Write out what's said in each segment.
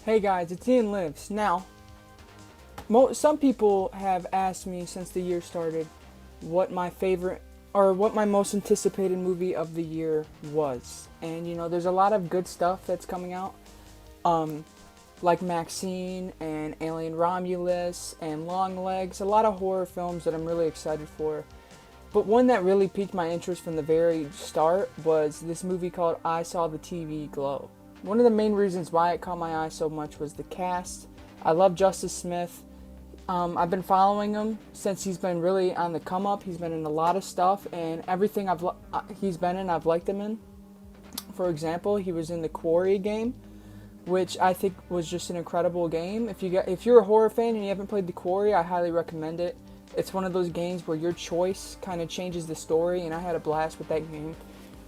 Hey guys, it's Ian Lives. Now, some people have asked me since the year started what my favorite or what my most anticipated movie of the year was. And there's a lot of good stuff that's coming out. Like Maxine and Alien Romulus and Longlegs, a lot of horror films that I'm really excited for. But one that really piqued my interest from the very start was this movie called I Saw the TV Glow. One of the main reasons why it caught my eye so much was the cast. I love Justice Smith. I've been following him since he's been really on the come up. He's been in a lot of stuff, and everything he's been in, I've liked him in. For example, he was in the Quarry game, which I think was just an incredible game. If you're a horror fan and you haven't played the Quarry, I highly recommend it. It's one of those games where your choice kind of changes the story, and I had a blast with that game.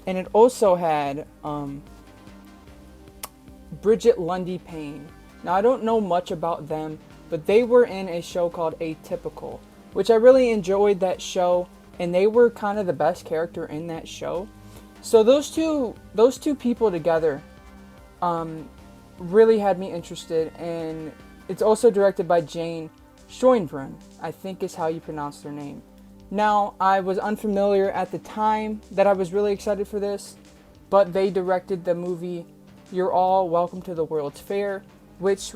And it also had Bridgette Lundy-Paine. Now, I don't know much about them, but they were in a show called Atypical, which I really enjoyed that show, and they were kind of the best character in that show. So those two people together really had me interested, and it's also directed by Jane Schoenbrun, I think is how you pronounce their name. Now, I was unfamiliar at the time that I was really excited for this, but they directed the movie You're All Welcome to the World's Fair, which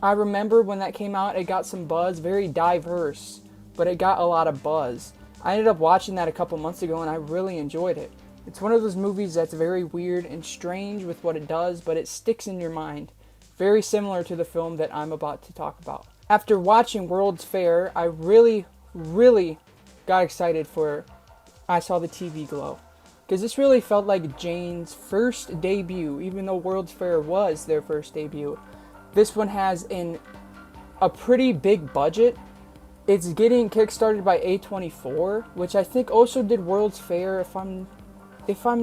I remember when that came out, it got some buzz, very diverse, but it got a lot of buzz. I ended up watching that a couple months ago, and I really enjoyed it. It's one of those movies that's very weird and strange with what it does, but it sticks in your mind. Very similar to the film that I'm about to talk about. After watching World's Fair, I really got excited for I Saw the TV Glow. Because this really felt like Jane's first debut, even though World's Fair was their first debut. This one has a pretty big budget. It's getting kickstarted by A24, which I think also did World's Fair, if I'm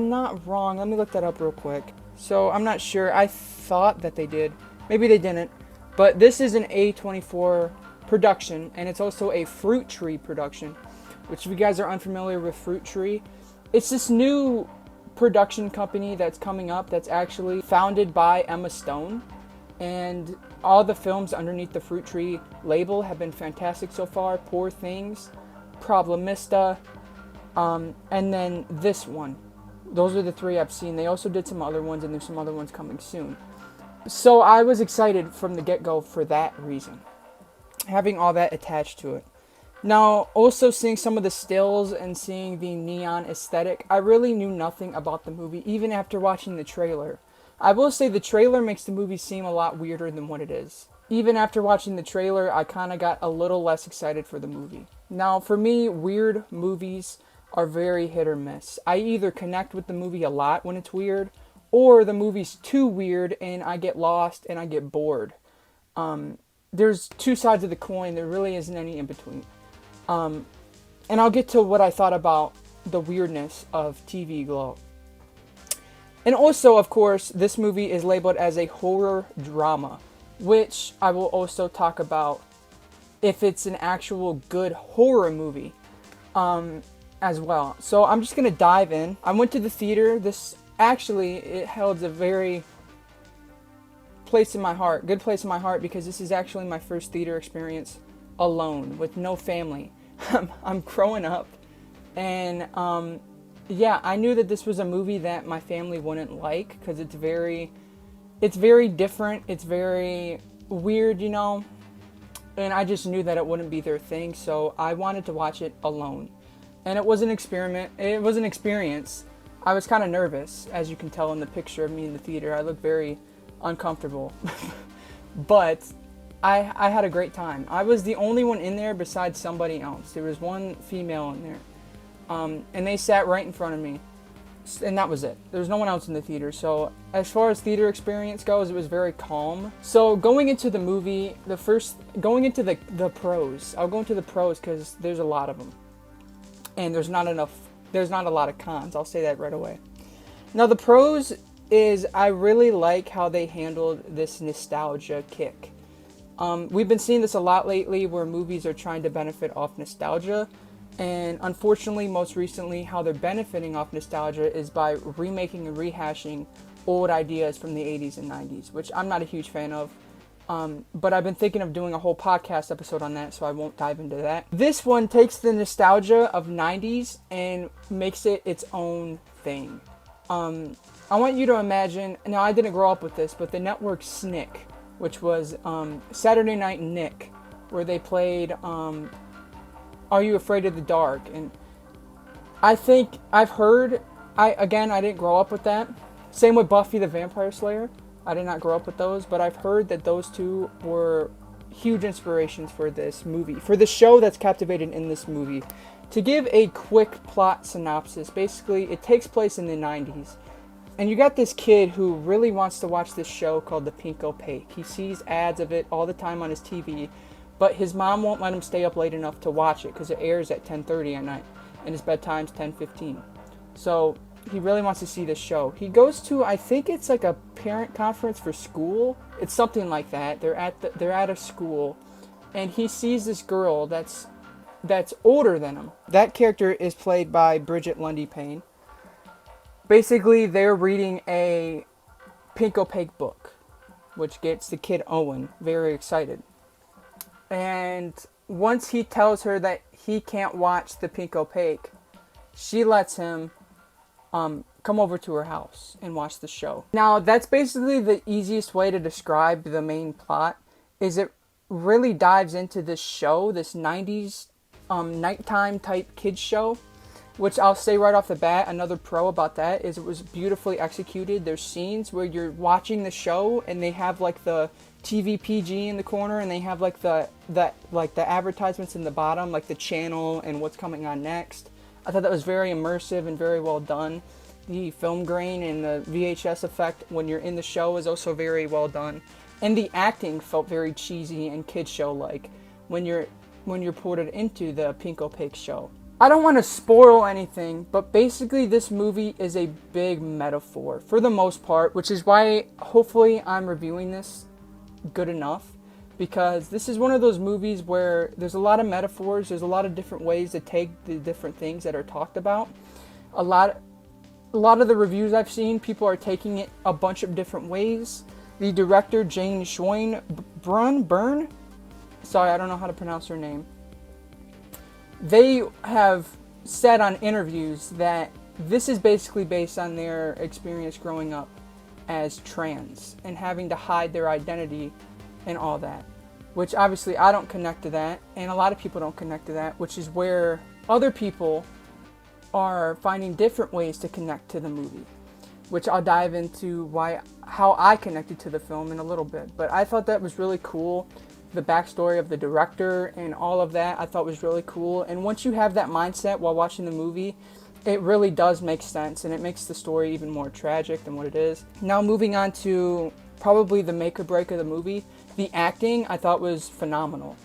not wrong. Let me look that up real quick. So I'm not sure. I thought that they did. Maybe they didn't. But this is an A24 production, and it's also a Fruit Tree production, which if you guys are unfamiliar with Fruit Tree, it's this new production company that's coming up that's actually founded by Emma Stone. And all the films underneath the Fruit Tree label have been fantastic so far. Poor Things, Problemista, and then this one. Those are the three I've seen. They also did some other ones, and there's some other ones coming soon. So I was excited from the get-go for that reason, having all that attached to it. Now, also seeing some of the stills and seeing the neon aesthetic, I really knew nothing about the movie, even after watching the trailer. I will say the trailer makes the movie seem a lot weirder than what it is. Even after watching the trailer, I kind of got a little less excited for the movie. Now, for me, weird movies are very hit or miss. I either connect with the movie a lot when it's weird, or the movie's too weird and I get lost and I get bored. There's two sides of the coin. There really isn't any in between. And I'll get to what I thought about the weirdness of TV Glow. And also, of course, this movie is labeled as a horror drama, which I will also talk about if it's an actual good horror movie as well. So I'm just going to dive in. I went to the theater. It held a very good place in my heart, because this is actually my first theater experience alone, with no family. I'm growing up, and I knew that this was a movie that my family wouldn't like, because it's very different, it's very weird, and I just knew that it wouldn't be their thing, so I wanted to watch it alone. And it was an experience. I was kind of nervous, as you can tell in the picture of me in the theater. I look very uncomfortable. But I had a great time. I was the only one in there besides somebody else. There was one female in there. And they sat right in front of me. And that was it. There was no one else in the theater. So as far as theater experience goes, it was very calm. So going into the movie, going into the pros. I'll go into the pros because there's a lot of them. And there's not a lot of cons. I'll say that right away. Now the pros is I really like how they handled this nostalgia kick. We've been seeing this a lot lately where movies are trying to benefit off nostalgia. And unfortunately, most recently, how they're benefiting off nostalgia is by remaking and rehashing old ideas from the 80s and 90s, which I'm not a huge fan of. But I've been thinking of doing a whole podcast episode on that, so I won't dive into that. This one takes the nostalgia of 90s and makes it its own thing. I want you to imagine, now I didn't grow up with this, but the network Snick, which was Saturday Night Nick, where they played Are You Afraid of the Dark? And I think I've heard, I didn't grow up with that. Same with Buffy the Vampire Slayer. I did not grow up with those, but I've heard that those two were huge inspirations for this movie, for the show that's captivated in this movie. To give a quick plot synopsis, basically it takes place in the 90s, and you got this kid who really wants to watch this show called The Pink Opaque. He sees ads of it all the time on his TV, but his mom won't let him stay up late enough to watch it because it airs at 10:30 at night, and his bedtime's 10:15. So he really wants to see this show. He goes to, I think it's like a parent conference for school. It's something like that. They're at a school, and he sees this girl that's older than him. That character is played by Bridgette Lundy-Paine. Basically, they're reading a Pink Opaque book, which gets the kid Owen very excited. And once he tells her that he can't watch the Pink Opaque, she lets him come over to her house and watch the show. Now, that's basically the easiest way to describe the main plot, is it really dives into this show, this 90s nighttime type kids show, which I'll say right off the bat, another pro about that is it was beautifully executed. There's scenes where you're watching the show and they have like the TV PG in the corner, and they have like the advertisements in the bottom, like the channel and what's coming on next. I thought that was very immersive and very well done. The film grain and the VHS effect when you're in the show is also very well done. And the acting felt very cheesy and kid show-like when you're ported into the Pink Opaque show. I don't want to spoil anything, but basically this movie is a big metaphor for the most part, which is why hopefully I'm reviewing this good enough. Because this is one of those movies where there's a lot of metaphors, there's a lot of different ways to take the different things that are talked about. A lot of the reviews I've seen, people are taking it a bunch of different ways. The director, Jane Schoenbrun, sorry, I don't know how to pronounce her name. They have said on interviews that this is basically based on their experience growing up as trans and having to hide their identity and all that, which obviously I don't connect to that, and a lot of people don't connect to that, which is where other people are finding different ways to connect to the movie, which I'll dive into how I connected to the film in a little bit. But I thought that was really cool. The backstory of the director and all of that I thought was really cool, and once you have that mindset while watching the movie, it really does make sense, and it makes the story even more tragic than what it is. Now moving on to probably the make or break of the movie. The acting, I thought, was phenomenal.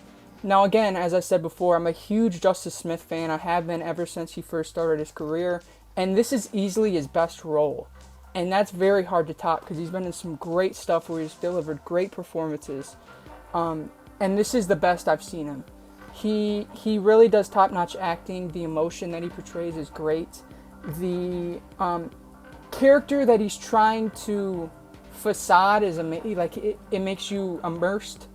Now again, as I said before, I'm a huge Justice Smith fan. I have been ever since he first started his career. And this is easily his best role. And that's very hard to top because he's been in some great stuff where he's delivered great performances. And this is the best I've seen him. He really does top-notch acting. The emotion that he portrays is great. The character that he's trying to facade is amazing. Like it makes you immersed,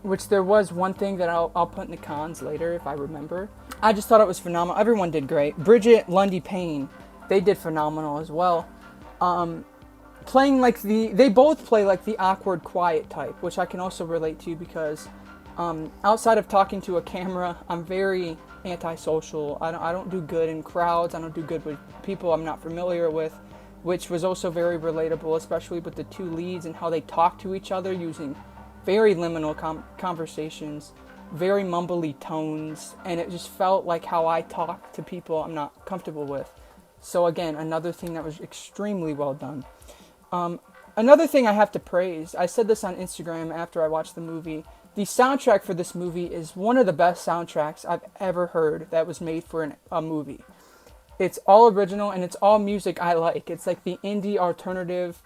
which there was one thing that I'll put in the cons later if I remember. I just thought it was phenomenal. Everyone did great. Bridgette Lundy-Paine, they did phenomenal as well. Playing like they both play like the awkward, quiet type, which I can also relate to because outside of talking to a camera, I'm very antisocial. I don't do good in crowds. I don't do good with people I'm not familiar with, which was also very relatable, especially with the two leads and how they talk to each other using very liminal conversations, very mumbly tones, and it just felt like how I talk to people I'm not comfortable with. So again, another thing that was extremely well done. Another thing I have to praise, I said this on Instagram after I watched the movie, the soundtrack for this movie is one of the best soundtracks I've ever heard that was made for a movie. It's all original and it's all music I like. It's like the indie alternative,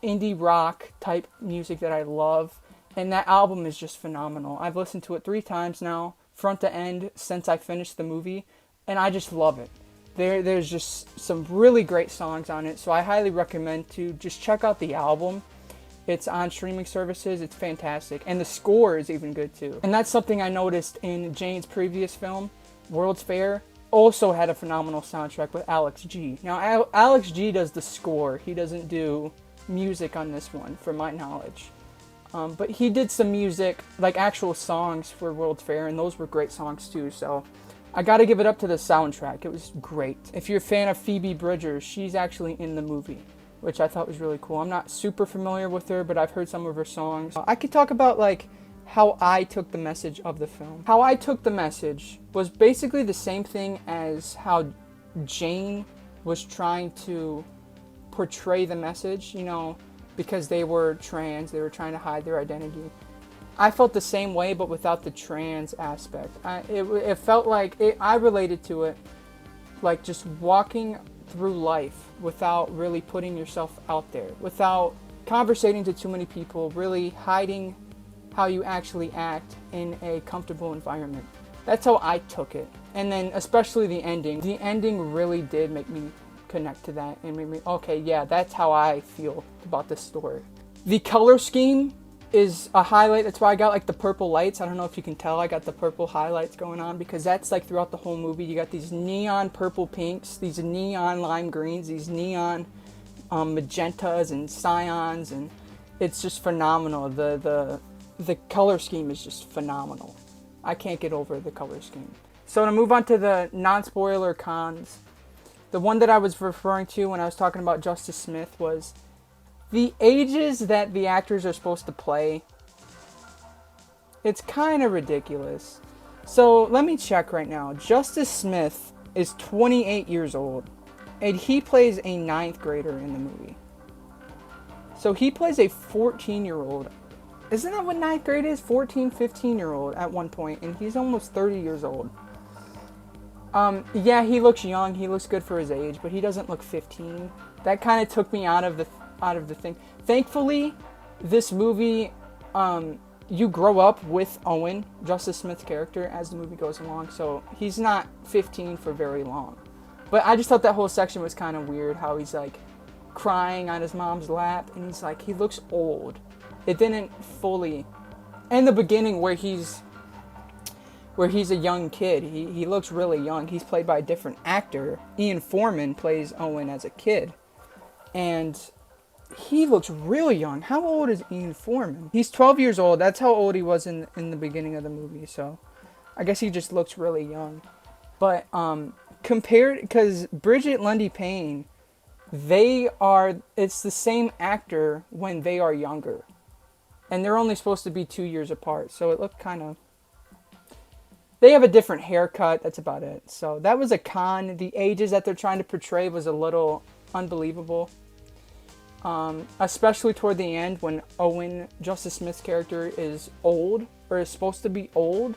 indie rock type music that I love. And that album is just phenomenal. I've listened to it 3 times now, front to end, since I finished the movie. And I just love it. There's just some really great songs on it, so I highly recommend to just check out the album. It's on streaming services. It's fantastic, and the score is even good too. And that's something I noticed in Jane's previous film, World's Fair. Also had a phenomenal soundtrack with Alex G. Now, Alex G does the score. He doesn't do music on this one, from my knowledge. But he did some music, like actual songs for World's Fair, and those were great songs too, so I gotta give it up to the soundtrack. It was great. If you're a fan of Phoebe Bridgers, she's actually in the movie, which I thought was really cool. I'm not super familiar with her, but I've heard some of her songs. I could talk about, like, how I took the message of the film. How I took the message was basically the same thing as how Jane was trying to portray the message, you know, because they were trans, they were trying to hide their identity. I felt the same way, but without the trans aspect. It felt like, I related to it like just walking through life without really putting yourself out there, without conversating to too many people, really hiding how you actually act in a comfortable environment. That's how I took it. And then especially the ending. The ending really did make me connect to that and made me, okay, yeah, that's how I feel about this story. The color scheme is a highlight. That's why I got like the purple lights. I don't know if you can tell I got the purple highlights going on, because that's like throughout the whole movie. You got these neon purple pinks, these neon lime greens, these neon magentas and cyans, and it's just phenomenal. The color scheme is just phenomenal. I can't get over the color scheme. So to move on to the non-spoiler cons, the one that I was referring to when I was talking about Justice Smith was the ages that the actors are supposed to play. It's kind of ridiculous. So let me check right now. Justice Smith is 28 years old, and he plays a 9th grader in the movie. So he plays a 14-year-old. Isn't that what 9th grade is? 14, 15-year-old at one point, and he's almost 30 years old. Yeah, he looks young. He looks good for his age, but he doesn't look 15. That kind of took me out of the thing. Thankfully, this movie, you grow up with Owen, Justice Smith's character, as the movie goes along, so he's not 15 for very long. But I just thought that whole section was kind of weird, how he's like crying on his mom's lap, and he's like, he looks old. It didn't fully, in the beginning where he's a young kid, he looks really young. He's played by a different actor. Ian Foreman plays Owen as a kid, and he looks really young. How old is Ian Foreman? He's 12 years old. That's how old he was in the beginning of the movie, so I guess he just looks really young. But compared, because Bridgette Lundy-Paine, it's the same actor when they are younger. And they're only supposed to be 2 years apart, so it looked kind of... They have a different haircut, that's about it. So that was a con. The ages that they're trying to portray was a little unbelievable. Especially toward the end when Owen, Justice Smith's character, is old, or is supposed to be old.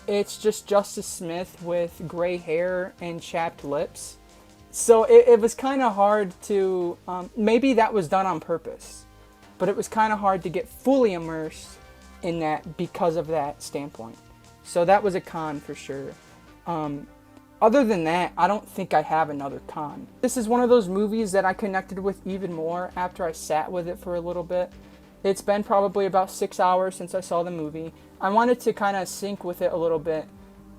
It's just Justice Smith with gray hair and chapped lips. So it was kind of hard to... maybe that was done on purpose. But it was kind of hard to get fully immersed in that because of that standpoint. So that was a con for sure. Other than that, I don't think I have another con. This is one of those movies that I connected with even more after I sat with it for a little bit. It's been probably about 6 hours since I saw the movie. I wanted to kind of sync with it a little bit.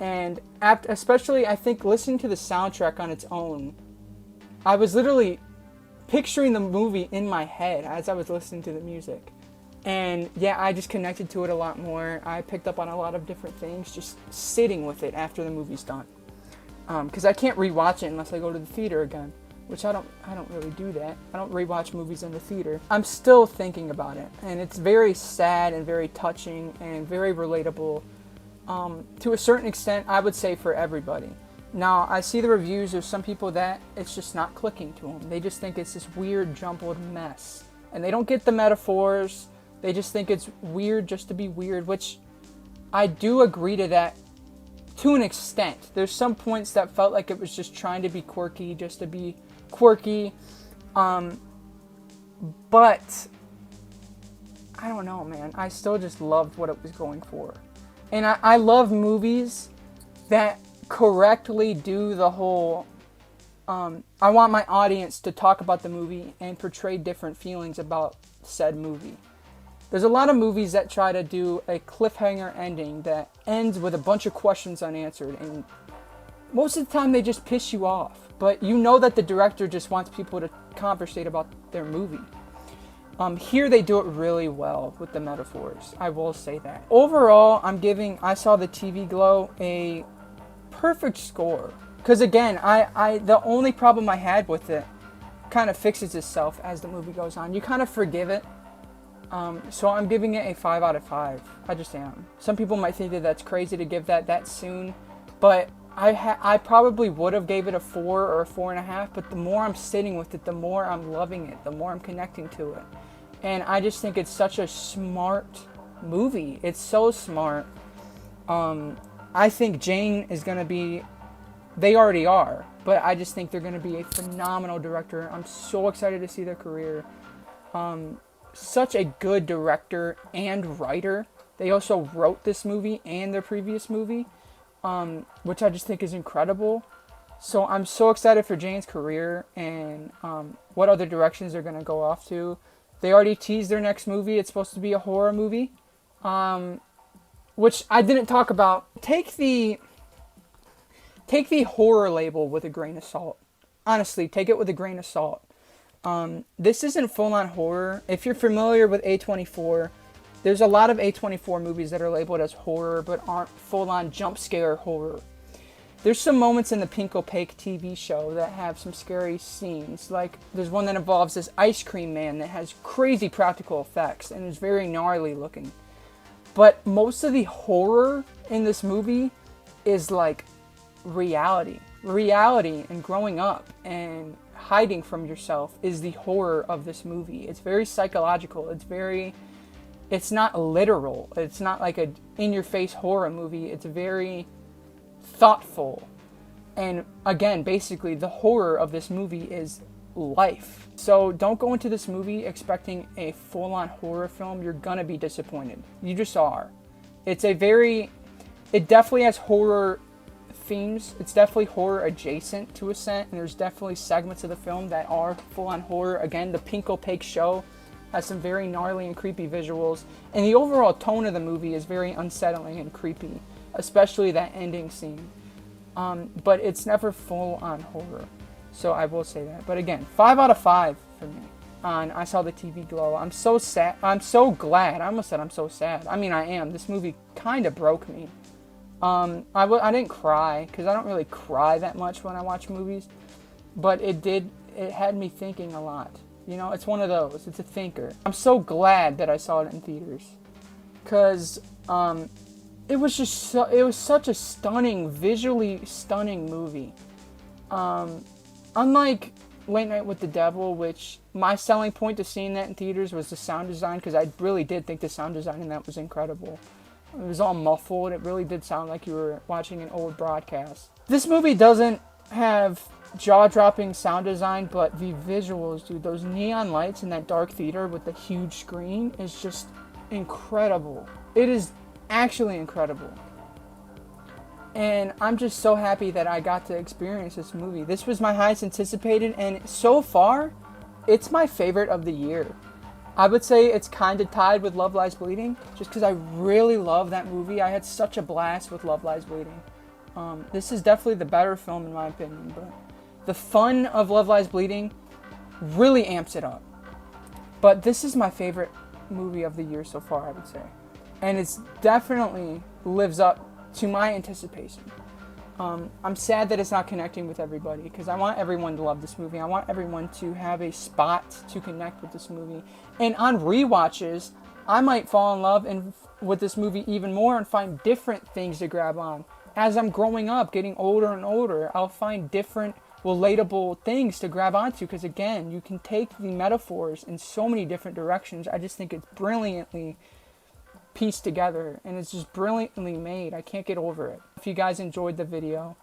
And especially, I think, listening to the soundtrack on its own, I was literally picturing the movie in my head as I was listening to the music. And yeah, I just connected to it a lot more. I picked up on a lot of different things just sitting with it after the movie's done. Because I can't rewatch it unless I go to the theater again, which I don't really do that. I don't rewatch movies in the theater. I'm still thinking about it, and it's very sad and very touching and very relatable. To a certain extent, I would say for everybody. Now, I see the reviews of some people that it's just not clicking to them. They just think it's this weird, jumbled mess. And they don't get the metaphors. They just think it's weird just to be weird, which I do agree to that to an extent. There's some points that felt like it was just trying to be quirky, just to be quirky. But I don't know, man. I still just loved what it was going for. And I love movies that correctly do the whole I want my audience to talk about the movie and portray different feelings about said movie. There's a lot of movies that try to do a cliffhanger ending that ends with a bunch of questions unanswered, and most of the time they just piss you off. But you know that the director just wants people to conversate about their movie. Here they do it really well with the metaphors. I will say that. Overall, I'm giving I Saw the TV Glow a perfect score. Because again, the only problem I had with it kind of fixes itself as the movie goes on. You kind of forgive it. So I'm giving it a 5 out of 5. I just am. Some people might think that that's crazy to give that soon. But I probably would have gave it a 4 or a 4.5. But the more I'm sitting with it, the more I'm loving it. The more I'm connecting to it. And I just think it's such a smart movie. It's so smart. I think Jane is going to be... They already are. But I just think they're going to be a phenomenal director. I'm so excited to see their career. Such a good director and writer. They also wrote this movie and their previous movie. Which I just think is incredible. So I'm so excited for Jane's career and what other directions they're going to go off to. They already teased their next movie. It's supposed to be a horror movie, which I didn't talk about. Take the horror label with a grain of salt. Honestly, take it with a grain of salt. This isn't full-on horror. If you're familiar with A24, there's a lot of A24 movies that are labeled as horror but aren't full-on jump scare horror. There's some moments in the Pink Opaque TV show that have some scary scenes. Like, there's one that involves this ice cream man that has crazy practical effects and is very gnarly looking. But most of the horror in this movie is like reality. Reality and growing up and hiding from yourself is the horror of this movie. It's very psychological. It's not literal. It's not like a in-your-face horror movie. It's very thoughtful. And again, basically the horror of this movie is life. So don't go into this movie expecting a full-on horror film. You're gonna be disappointed. You just are. It definitely has horror themes. It's definitely horror adjacent to a scent, and there's definitely segments of the film that are full-on horror. Again, the Pink Opaque show has some very gnarly and creepy visuals, and the overall tone of the movie is very unsettling and creepy, especially that ending scene. But it's never full-on horror, so I will say that. But again, 5 out of 5 for me on I Saw the TV Glow. I'm so sad. I'm so glad. I almost said I'm so sad. I mean, I am. This movie kind of broke me. I didn't cry, because I don't really cry that much when I watch movies, but it had me thinking a lot. You know, it's one of those. It's a thinker. I'm so glad that I saw it in theaters, because it was such a visually stunning movie. Unlike Late Night with the Devil, which my selling point to seeing that in theaters was the sound design, because I really did think the sound design in that was incredible. It was all muffled. It really did sound like you were watching an old broadcast. This movie doesn't have jaw-dropping sound design, but the visuals, dude, those neon lights in that dark theater with the huge screen is just incredible. It is actually incredible. And I'm just so happy that I got to experience this movie. This was my highest anticipated, and so far, it's my favorite of the year. I would say it's kind of tied with Love Lies Bleeding, just because I really love that movie. I had such a blast with Love Lies Bleeding. This is definitely the better film in my opinion, but the fun of Love Lies Bleeding really amps it up. But this is my favorite movie of the year so far, I would say. And it's definitely lives up to my anticipation. I'm sad that it's not connecting with everybody, because I want everyone to love this movie. I want everyone to have a spot to connect with this movie. And on rewatches, I might fall in love with this movie even more and find different things to grab on. As I'm growing up, getting older and older, I'll find different relatable things to grab onto, because again, you can take the metaphors in so many different directions. I just think it's brilliantly pieced together, and it's just brilliantly made. I can't get over it. If you guys enjoyed the video,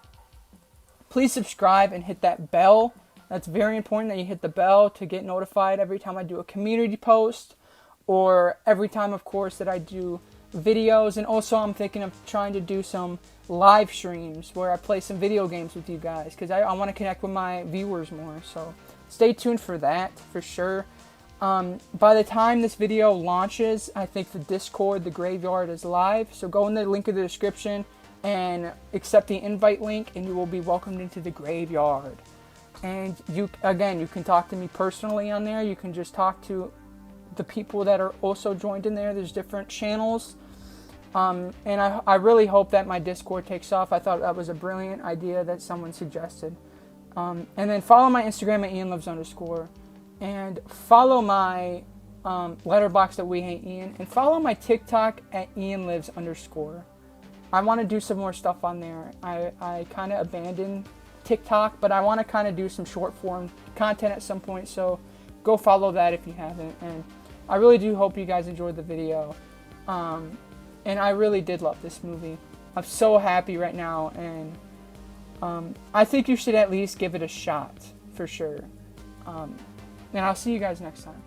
please subscribe and hit that bell. That's very important that you hit the bell to get notified every time I do a community post, or every time, of course, that I do videos, and also I'm thinking of trying to do some live streams where I play some video games with you guys, because I want to connect with my viewers more. So stay tuned for that for sure. By the time this video launches, I think the Discord, the Graveyard, is live. So go in the link in the description and accept the invite link, and you will be welcomed into the Graveyard. And you can talk to me personally on there. You can just talk to the people that are also joined in there. There's different channels. And I really hope that my Discord takes off. I thought that was a brilliant idea that someone suggested. And then follow my Instagram at ianlives_. And follow my Letterboxd at wehateian. And follow my TikTok at ianlives_. I want to do some more stuff on there. I kind of abandoned TikTok, but I want to kind of do some short form content at some point. So go follow that if you haven't. And I really do hope you guys enjoyed the video. And I really did love this movie. I'm so happy right now, and I think you should at least give it a shot, for sure. And I'll see you guys next time.